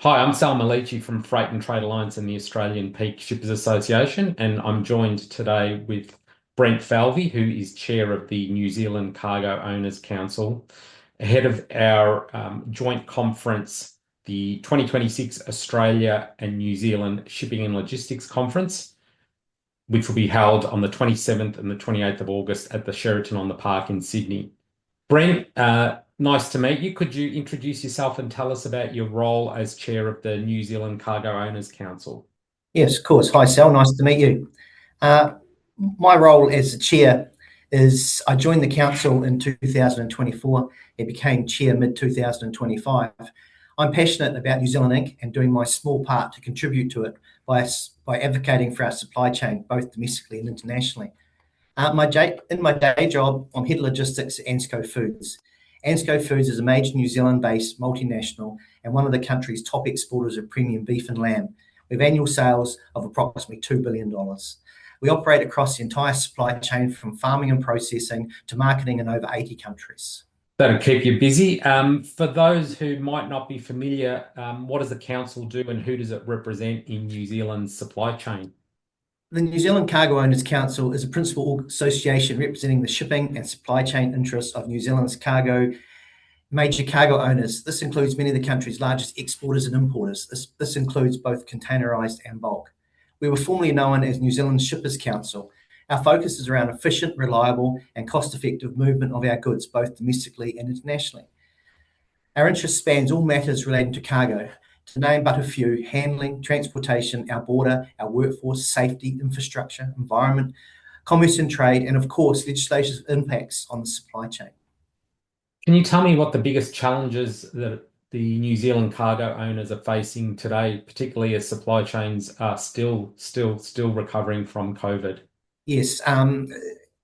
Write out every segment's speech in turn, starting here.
Hi, I'm Sal Milici from Freight and Trade Alliance and the Australian Peak Shippers Association, and I'm joined today with Brent Falvey, who is chair of the New Zealand Cargo Owners Council, ahead of our joint conference, the 2026 Australia and New Zealand Shipping and Logistics Conference, which will be held on the 27th and the 28th of August at the Sheraton on the Park in Sydney. Brent, nice to meet you. Could you introduce yourself and tell us about your role as chair of the New Zealand Cargo Owners Council? Yes, of course. Hi, Sal. Nice to meet you. Uh, my role as the chair is I joined the council in 2024 and became chair mid 2025. I'm passionate about New Zealand Inc. and doing my small part to contribute to it by advocating for our supply chain, both domestically and internationally. In my day job, I'm head of logistics at NZCOC Foods. NZCOC Foods is a major New Zealand-based multinational and one of the country's top exporters of premium beef and lamb, with annual sales of approximately $2 billion. We operate across the entire supply chain from farming and processing to marketing in over 80 countries. That'll keep you busy. For those who might not be familiar, what does the council do and who does it represent in New Zealand's supply chain? The New Zealand Cargo Owners Council is a principal association representing the shipping and supply chain interests of New Zealand's major cargo owners. This includes many of the country's largest exporters and importers. This includes both containerised and bulk. We were formerly known as New Zealand Shippers Council. Our focus is around efficient, reliable and cost-effective movement of our goods, both domestically and internationally. Our interest spans all matters relating to cargo, to name but a few: handling, transportation, our border, our workforce, safety, infrastructure, environment, commerce and trade, and of course, legislative impacts on the supply chain. Can you tell me what the biggest challenges that the New Zealand cargo owners are facing today, particularly as supply chains are still recovering from COVID? Yes,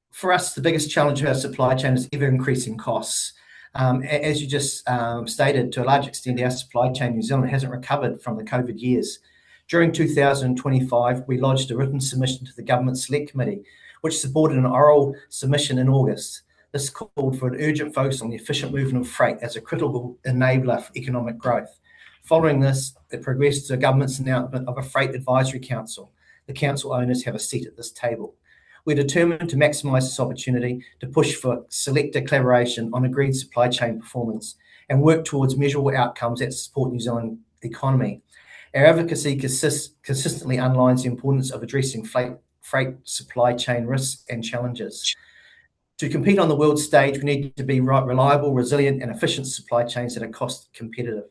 for us, the biggest challenge of our supply chain is ever increasing costs. As you just stated, to a large extent, our supply chain in New Zealand hasn't recovered from the COVID years. During 2025, we lodged a written submission to the Government Select Committee, which supported an oral submission in August. This called for an urgent focus on the efficient movement of freight as a critical enabler for economic growth. Following this, it progressed to the government's announcement of a Freight Advisory Council. The council owners have a seat at this table. We're determined to maximise this opportunity to push for selective collaboration on agreed supply chain performance and work towards measurable outcomes that support New Zealand economy. Our advocacy consistently underlines the importance of addressing freight supply chain risks and challenges. To compete on the world stage, we need to be reliable, resilient and efficient supply chains that are cost competitive.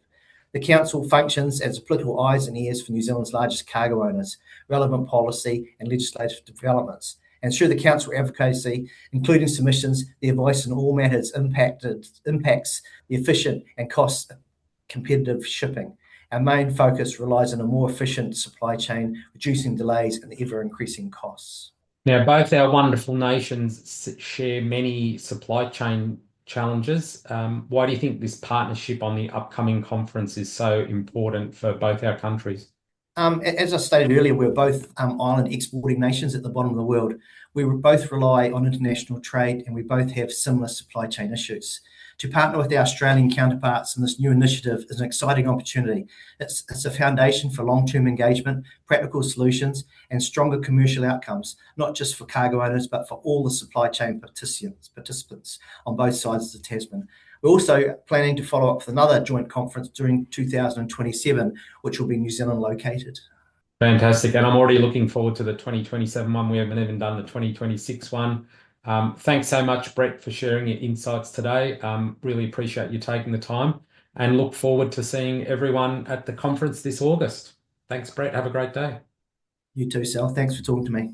The Council functions as political eyes and ears for New Zealand's largest cargo owners, relevant policy and legislative developments. And through the Council advocacy, including submissions, their voice in all matters impacts the efficient and cost competitive shipping. Our main focus relies on a more efficient supply chain, reducing delays and ever-increasing costs. Now, both our wonderful nations share many supply chain challenges. Why do you think this partnership on the upcoming conference is so important for both our countries? As I stated earlier, we're both island exporting nations at the bottom of the world. We both rely on international trade and we both have similar supply chain issues. To partner with our Australian counterparts in this new initiative is an exciting opportunity. It's a foundation for long-term engagement, practical solutions and stronger commercial outcomes, not just for cargo owners, but for all the supply chain participants on both sides of the Tasman. We're also planning to follow up with another joint conference during 2027, which will be New Zealand located. Fantastic. And I'm already looking forward to the 2027 one. We haven't even done the 2026 one. Thanks so much, Brett, for sharing your insights today. Really appreciate you taking the time and look forward to seeing everyone at the conference this August. Thanks, Brett. Have a great day. You too, Sal. Thanks for talking to me.